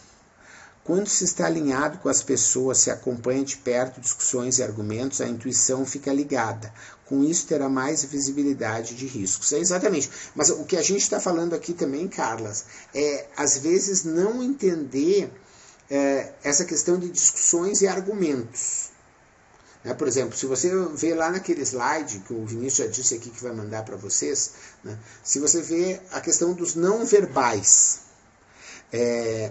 Quando se está alinhado com as pessoas, se acompanha de perto discussões e argumentos, a intuição fica ligada. Com isso terá mais visibilidade de riscos. É exatamente. Mas o que a gente está falando aqui também, Carlas, é às vezes não entender essa questão de discussões e argumentos. Né? Por exemplo, se você vê lá naquele slide, que o Vinícius já disse aqui que vai mandar para vocês, né? Se você vê a questão dos não verbais,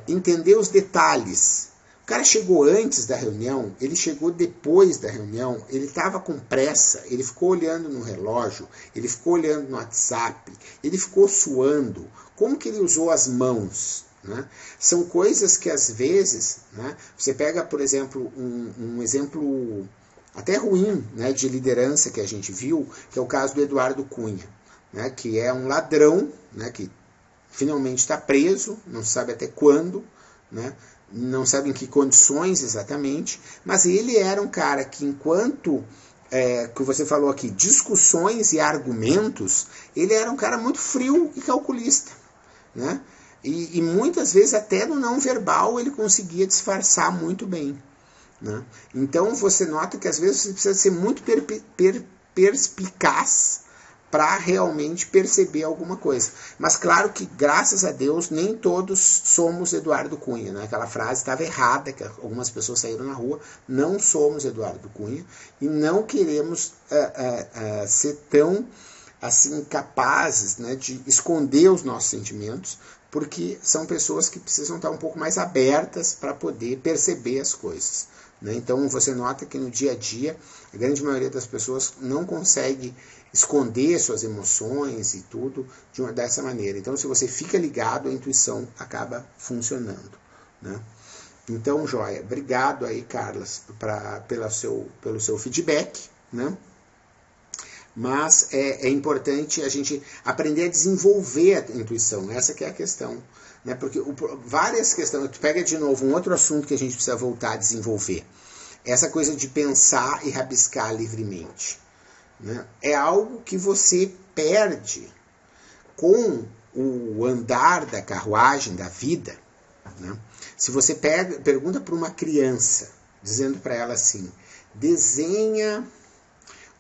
entender os detalhes. O cara chegou antes da reunião, ele chegou depois da reunião, ele estava com pressa, ele ficou olhando no relógio, ele ficou olhando no WhatsApp, ele ficou suando. Como que ele usou as mãos? Né? São coisas que às vezes, né, você pega, por exemplo, um exemplo até ruim, né, de liderança que a gente viu, que é o caso do Eduardo Cunha, né, que é um ladrão, né, que finalmente está preso, não se sabe até quando, né? Não sabe em que condições exatamente, mas ele era um cara que enquanto, que você falou aqui, discussões e argumentos, ele era um cara muito frio e calculista, né? E muitas vezes até no não verbal ele conseguia disfarçar muito bem, né? Então você nota que às vezes você precisa ser muito perspicaz para realmente perceber alguma coisa. Mas claro que, graças a Deus, nem todos somos Eduardo Cunha, né? Aquela frase estava errada, que algumas pessoas saíram na rua, não somos Eduardo Cunha, e não queremos ser tão assim, capazes, né, de esconder os nossos sentimentos, porque são pessoas que precisam estar um pouco mais abertas para poder perceber as coisas, né? Então você nota que no dia a dia, a grande maioria das pessoas não consegue esconder suas emoções e tudo dessa maneira. Então, se você fica ligado, a intuição acaba funcionando, né? Então, joia. Obrigado aí, Carlas, pelo seu feedback, né? Mas é importante a gente aprender a desenvolver a intuição. Essa que é a questão, né? Porque várias questões... Tu pega de novo um outro assunto que a gente precisa voltar a desenvolver. Essa coisa de pensar e rabiscar livremente, né? É algo que você perde com o andar da carruagem, da vida, né? Se você pergunta para uma criança, dizendo para ela assim, desenha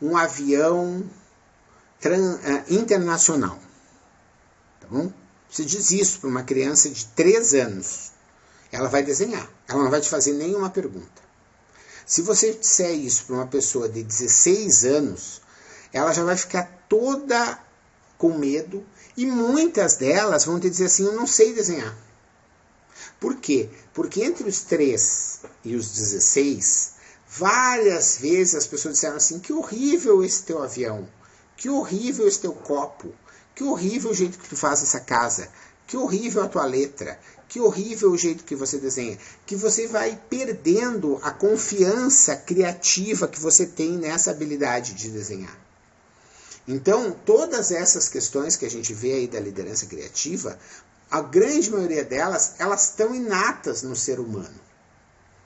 um avião internacional, tá bom? Você diz isso para uma criança de 3 anos, ela vai desenhar, ela não vai te fazer nenhuma pergunta. Se você disser isso para uma pessoa de 16 anos, ela já vai ficar toda com medo e muitas delas vão te dizer assim, eu não sei desenhar. Por quê? Porque entre os 3 e os 16, várias vezes as pessoas disseram assim, que horrível esse teu avião, que horrível esse teu copo, que horrível o jeito que tu faz essa casa, que horrível a tua letra, que horrível o jeito que você desenha, que você vai perdendo a confiança criativa que você tem nessa habilidade de desenhar. Então, todas essas questões que a gente vê aí da liderança criativa, a grande maioria delas, elas estão inatas no ser humano.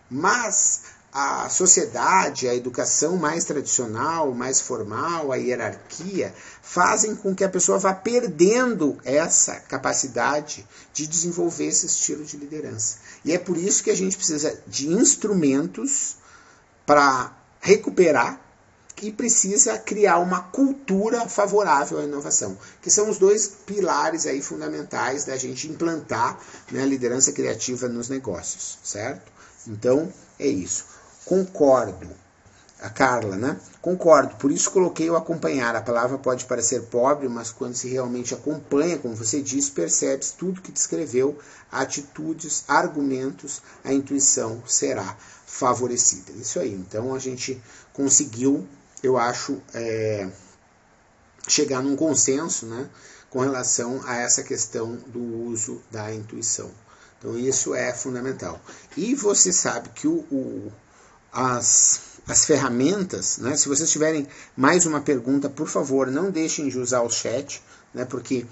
Mas a sociedade, a educação mais tradicional, mais formal, a hierarquia, fazem com que a pessoa vá perdendo essa capacidade de desenvolver esse estilo de liderança. E é por isso que a gente precisa de instrumentos para recuperar e precisa criar uma cultura favorável à inovação, que são os 2 pilares aí fundamentais da gente implantar, né, a liderança criativa nos negócios, certo? Então, é isso. Concordo. A Carla, né? Concordo. Por isso coloquei o acompanhar. A palavra pode parecer pobre, mas quando se realmente acompanha, como você disse, percebe-se tudo que descreveu, atitudes, argumentos, a intuição será favorecida. Isso aí. Então, a gente conseguiu, eu acho, chegar num consenso, né, com relação a essa questão do uso da intuição. Então, isso é fundamental. E você sabe que as ferramentas, né, se vocês tiverem mais uma pergunta, por favor, não deixem de usar o chat, né, porque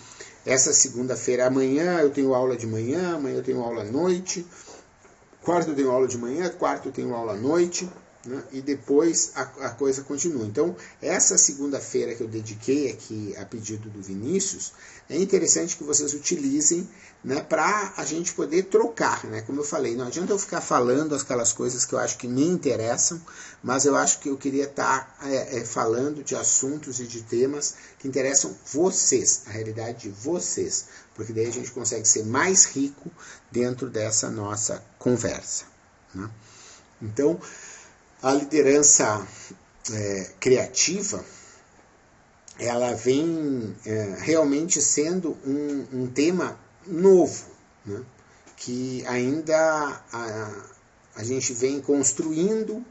essa segunda-feira, amanhã eu tenho aula de manhã, amanhã eu tenho aula à noite, quarta eu tenho aula de manhã, quarta eu tenho aula à noite, né, e depois a coisa continua. Então, essa segunda-feira que eu dediquei aqui a pedido do Vinícius, é interessante que vocês utilizem, né, para a gente poder trocar, né? Como eu falei, não adianta eu ficar falando aquelas coisas que eu acho que me interessam, mas eu acho que eu queria estar falando de assuntos e de temas que interessam vocês, a realidade de vocês, porque daí a gente consegue ser mais rico dentro dessa nossa conversa, né? Então, a liderança criativa, ela vem realmente sendo um tema novo, né? Que ainda a gente vem construindo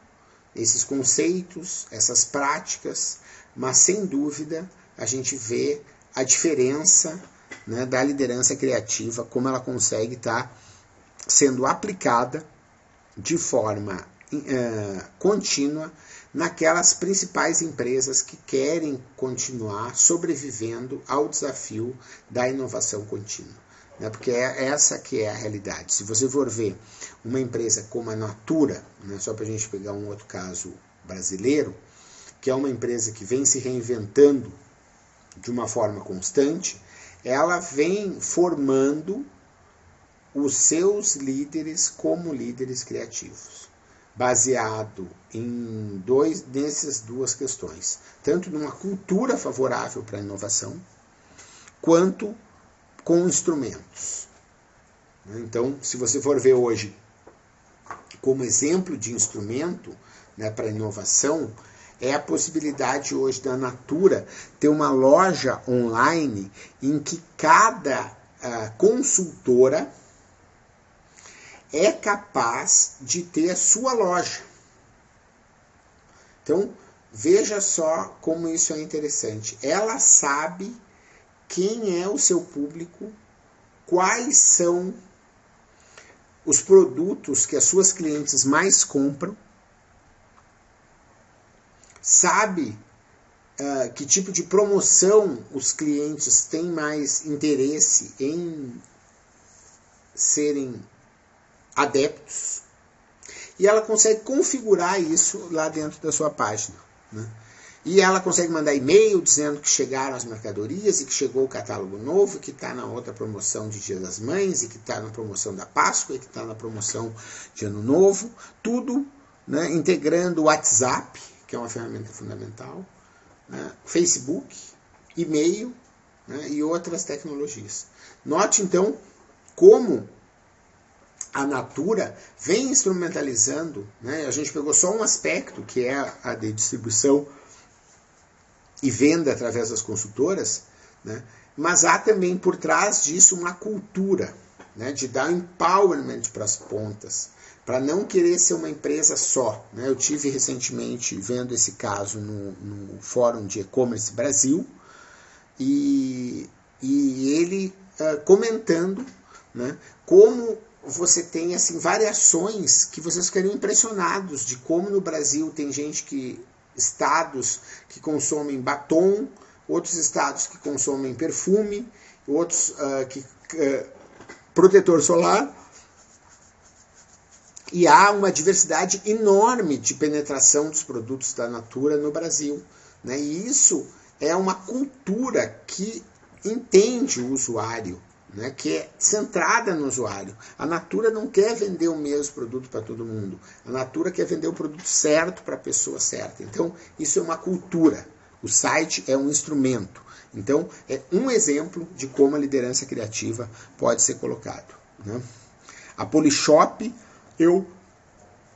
esses conceitos, essas práticas, mas sem dúvida a gente vê a diferença, né, da liderança criativa, como ela consegue estar sendo aplicada de forma contínua naquelas principais empresas que querem continuar sobrevivendo ao desafio da inovação contínua, né? Porque é essa que é a realidade. Se você for ver uma empresa como a Natura, né, só para a gente pegar um outro caso brasileiro, que é uma empresa que vem se reinventando de uma forma constante, ela vem formando os seus líderes como líderes criativos, baseado em nessas 2 questões, tanto numa cultura favorável para a inovação, quanto com instrumentos. Então, se você for ver hoje como exemplo de instrumento, né, para inovação, é a possibilidade hoje da Natura ter uma loja online em que cada consultora é capaz de ter a sua loja. Então, veja só como isso é interessante. Ela sabe quem é o seu público, quais são os produtos que as suas clientes mais compram, sabe que tipo de promoção os clientes têm mais interesse em serem adeptos, e ela consegue configurar isso lá dentro da sua página, né? E ela consegue mandar e-mail dizendo que chegaram as mercadorias e que chegou o catálogo novo, que está na outra promoção de Dia das Mães, e que está na promoção da Páscoa, e que está na promoção de Ano Novo, tudo, né, integrando o WhatsApp, que é uma ferramenta fundamental, né, Facebook, e-mail, né, e outras tecnologias. Note então como a Natura vem instrumentalizando, né? A gente pegou só um aspecto, que é a de distribuição e venda através das consultoras, né? Mas há também por trás disso uma cultura, né, de dar empowerment para as pontas, para não querer ser uma empresa só. Né? Eu tive recentemente vendo esse caso no Fórum de E-Commerce Brasil, e ele comentando, né, como você tem assim, variações que vocês ficariam impressionados de como no Brasil tem estados que consomem batom, outros estados que consomem perfume, outros protetor solar, e há uma diversidade enorme de penetração dos produtos da Natura no Brasil, né? E isso é uma cultura que entende o usuário, né? Que é centrada no usuário. A Natura não quer vender o mesmo produto para todo mundo. A Natura quer vender o produto certo para a pessoa certa. Então, isso é uma cultura. O site é um instrumento. Então, é um exemplo de como a liderança criativa pode ser colocado, né? A Polishop eu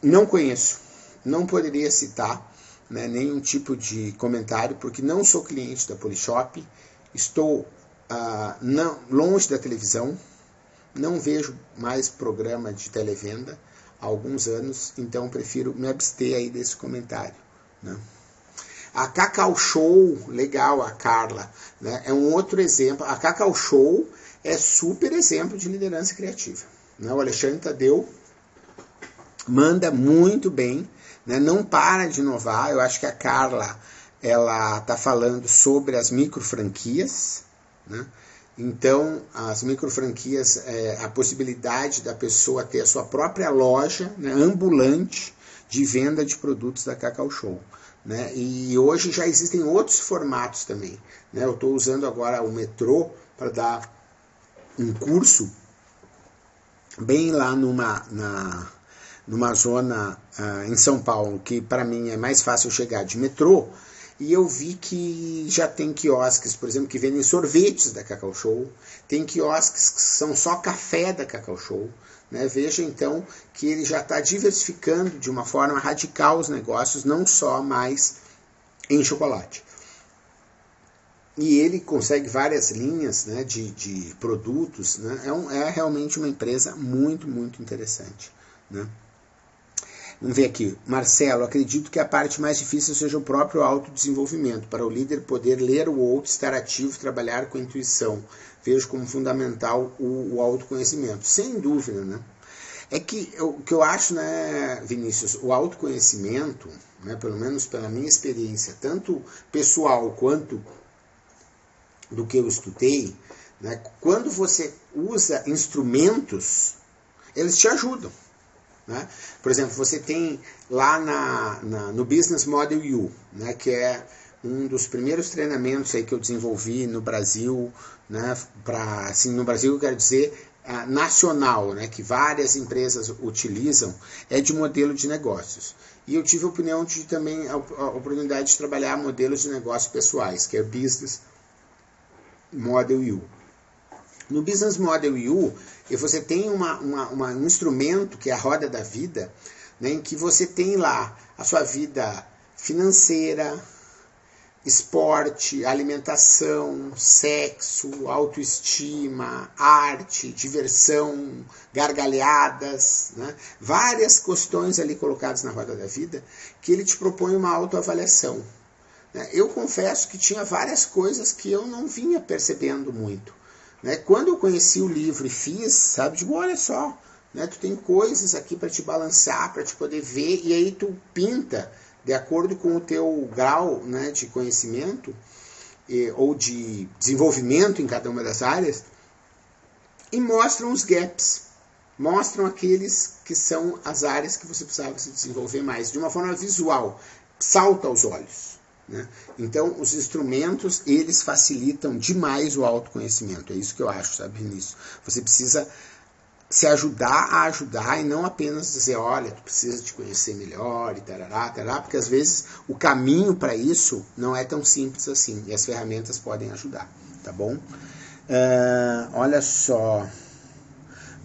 não conheço, não poderia citar, né, nenhum tipo de comentário, porque não sou cliente da Polishop, estou longe da televisão, não vejo mais programa de televenda há alguns anos, então prefiro me abster aí desse comentário, né? A Cacau Show, legal, a Carla, né, é um outro exemplo. A Cacau Show é super exemplo de liderança criativa, né? O Alexandre Tadeu manda muito bem, né? Não para de inovar. Eu acho que a Carla, ela está falando sobre as micro franquias, né? Então, as micro franquias é a possibilidade da pessoa ter a sua própria loja, né, ambulante de venda de produtos da Cacau Show, né? E hoje já existem outros formatos também, né? Eu estou usando agora o metrô para dar um curso bem lá numa zona em São Paulo, que para mim é mais fácil chegar de metrô, e eu vi que já tem quiosques, por exemplo, que vendem sorvetes da Cacau Show, tem quiosques que são só café da Cacau Show, né? Veja então que ele já está diversificando de uma forma radical os negócios, não só mais em chocolate. E ele consegue várias linhas, né, de produtos, né? É realmente uma empresa muito, muito interessante, né? Vamos ver aqui. Marcelo, acredito que a parte mais difícil seja o próprio autodesenvolvimento, para o líder poder ler o outro, estar ativo, trabalhar com intuição. Vejo como fundamental o autoconhecimento. Sem dúvida, né? É que o que eu acho, né, Vinícius, o autoconhecimento, né, pelo menos pela minha experiência, tanto pessoal quanto do que eu estudei, né, quando você usa instrumentos, eles te ajudam. Né? Por exemplo, você tem lá no Business Model U, né, que é um dos primeiros treinamentos aí que eu desenvolvi no Brasil, né, assim, no Brasil eu quero dizer nacional, né, que várias empresas utilizam, é de modelo de negócios. E eu tive a oportunidade de trabalhar modelos de negócios pessoais, que é Business Model U. No Business Model U, você tem um instrumento que é a roda da vida, né, em que você tem lá a sua vida financeira, esporte, alimentação, sexo, autoestima, arte, diversão, gargalhadas, né, várias questões ali colocadas na roda da vida que ele te propõe uma autoavaliação. Eu confesso que tinha várias coisas que eu não vinha percebendo muito. Quando eu conheci o livro e fiz, sabe, digo, olha só, né, tu tem coisas aqui para te balancear, para te poder ver, e aí tu pinta de acordo com o teu grau, né, de conhecimento ou de desenvolvimento em cada uma das áreas, e mostram os gaps, mostram aqueles que são as áreas que você precisava se desenvolver mais, de uma forma visual, salta aos olhos. Né? Então, os instrumentos, eles facilitam demais o autoconhecimento. É isso que eu acho, sabe, Vinícius? Você precisa se ajudar a ajudar e não apenas dizer, olha, tu precisa te conhecer melhor e tarará, tarará, porque às vezes o caminho para isso não é tão simples assim e as ferramentas podem ajudar, tá bom? Olha só.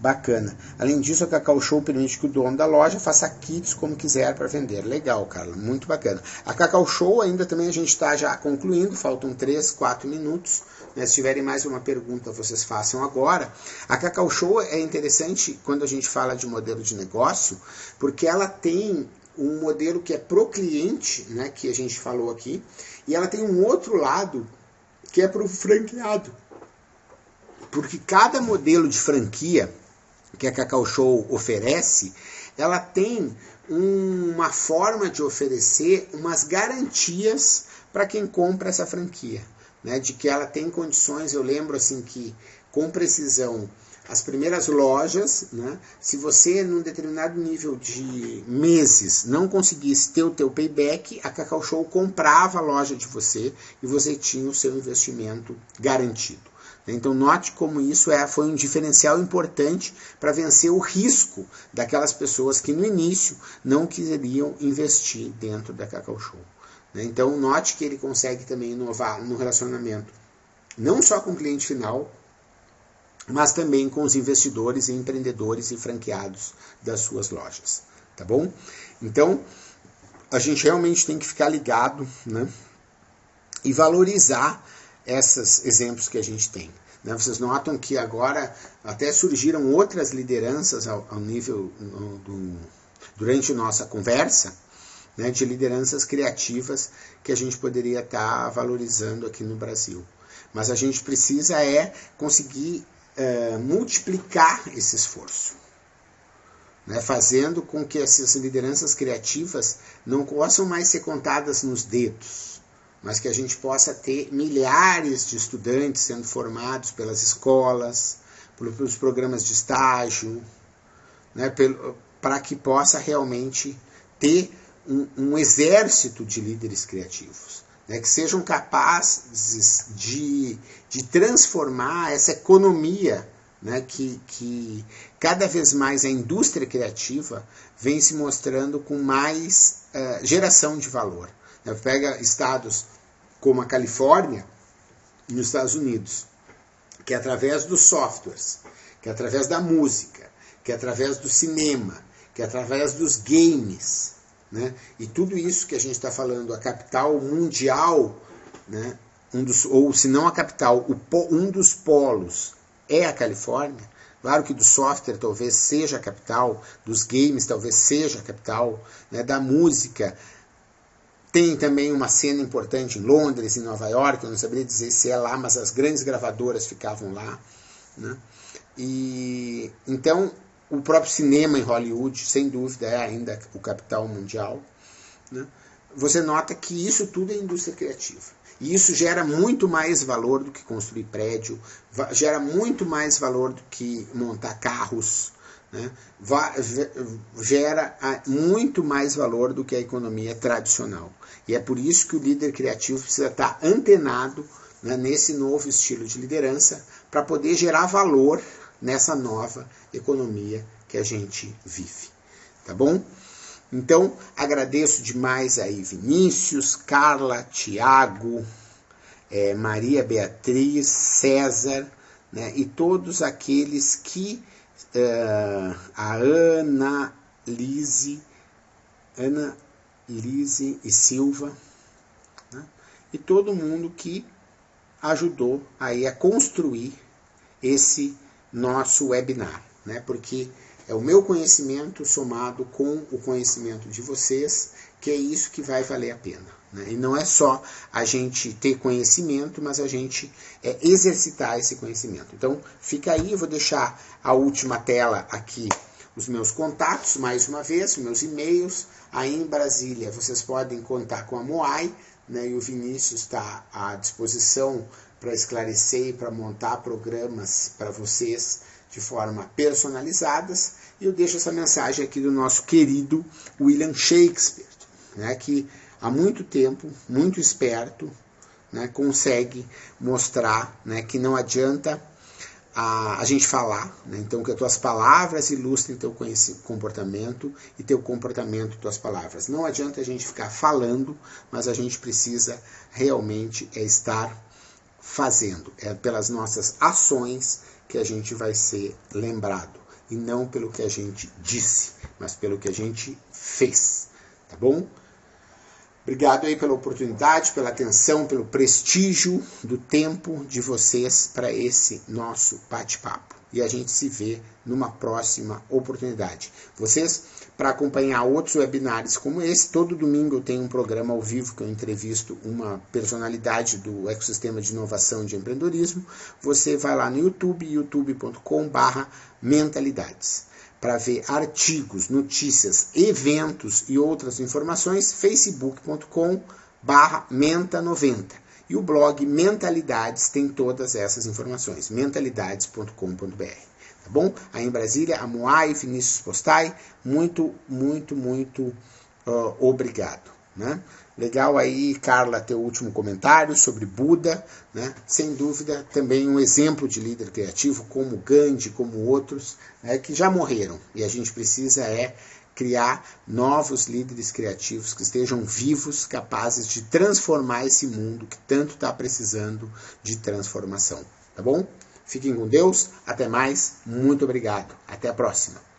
Bacana. Além disso, a Cacau Show permite que o dono da loja faça kits como quiser para vender. Legal, Carla, muito bacana. A Cacau Show ainda também a gente está já concluindo, faltam 3, 4 minutos. Né? Se tiverem mais uma pergunta, vocês façam agora. A Cacau Show é interessante quando a gente fala de modelo de negócio, porque ela tem um modelo que é pro cliente, né, que a gente falou aqui, e ela tem um outro lado que é pro franqueado. Porque cada modelo de franquia que a Cacau Show oferece, ela tem uma forma de oferecer umas garantias para quem compra essa franquia, né? De que ela tem condições. Eu lembro assim que, com precisão, as primeiras lojas, né? Se você num determinado nível de meses não conseguisse ter o teu payback, a Cacau Show comprava a loja de você e você tinha o seu investimento garantido. Então note como isso foi um diferencial importante para vencer o risco daquelas pessoas que no início não queriam investir dentro da Cacau Show. Então note que ele consegue também inovar no relacionamento, não só com o cliente final, mas também com os investidores, empreendedores e franqueados das suas lojas. Tá bom? Então a gente realmente tem que ficar ligado, né? E valorizar esses exemplos que a gente tem. Né? Vocês notam que agora até surgiram outras lideranças ao nível durante nossa conversa, né, de lideranças criativas que a gente poderia estar valorizando aqui no Brasil. Mas a gente precisa conseguir multiplicar esse esforço, né, fazendo com que essas lideranças criativas não possam mais ser contadas nos dedos, mas que a gente possa ter milhares de estudantes sendo formados pelas escolas, pelos programas de estágio, né, para que possa realmente ter um exército de líderes criativos, né, que sejam capazes de transformar essa economia, né, que cada vez mais a indústria criativa vem se mostrando com mais geração de valor. Pega estados como a Califórnia, nos Estados Unidos, que através dos softwares, que através da música, que através do cinema, que através dos games, né, e tudo isso que a gente está falando, a capital mundial, né, ou se não a capital, um dos polos é a Califórnia. Claro que do software talvez seja a capital, dos games talvez seja a capital, né, da música. Tem também uma cena importante em Londres, em Nova York, eu não saberia dizer se é lá, mas as grandes gravadoras ficavam lá. Né? E então, o próprio cinema em Hollywood, sem dúvida, é ainda o capital mundial. Né? Você nota que isso tudo é indústria criativa. E isso gera muito mais valor do que construir prédio, gera muito mais valor do que montar carros, né? Gera muito mais valor do que a economia tradicional. E é por isso que o líder criativo precisa estar antenado, né, nesse novo estilo de liderança para poder gerar valor nessa nova economia que a gente vive. Tá bom? Então, agradeço demais aí Vinícius, Carla, Tiago, Maria Beatriz, César, né, e todos aqueles que a Ana Lise e Silva, né, e todo mundo que ajudou aí a construir esse nosso webinar, né, porque é o meu conhecimento somado com o conhecimento de vocês, que é isso que vai valer a pena. Né? E não é só a gente ter conhecimento, mas a gente exercitar esse conhecimento. Então, fica aí, eu vou deixar a última tela aqui, os meus contatos, mais uma vez, meus e-mails. Aí em Brasília, vocês podem contar com a Moai, né? E o Vinícius está à disposição para esclarecer e para montar programas para vocês de forma personalizadas. E eu deixo essa mensagem aqui do nosso querido William Shakespeare, né, que há muito tempo, muito esperto, né, consegue mostrar, né, que não adianta a gente falar, né, então que as tuas palavras ilustrem teu comportamento e teu comportamento tuas palavras. Não adianta a gente ficar falando, mas a gente precisa realmente estar fazendo. É pelas nossas ações que a gente vai ser lembrado. e não pelo que a gente disse, mas pelo que a gente fez, tá bom? Obrigado aí pela oportunidade, pela atenção, pelo prestígio do tempo de vocês para esse nosso bate-papo. E a gente se vê numa próxima oportunidade. Vocês, para acompanhar outros webinários como esse, todo domingo eu tenho um programa ao vivo que eu entrevisto uma personalidade do ecossistema de inovação e de empreendedorismo. Você vai lá no YouTube, youtube.com/mentalidades. Para ver artigos, notícias, eventos e outras informações, facebook.com/menta90. E o blog Mentalidades tem todas essas informações, mentalidades.com.br. Tá bom? Aí em Brasília, a Moai, Vinícius Postai, muito obrigado. Né? Legal aí, Carla, teu último comentário sobre Buda, né? Sem dúvida, também um exemplo de líder criativo, como Gandhi, como outros, né, que já morreram. E a gente precisa criar novos líderes criativos que estejam vivos, capazes de transformar esse mundo que tanto está precisando de transformação. Tá bom? Fiquem com Deus, até mais, muito obrigado, até a próxima.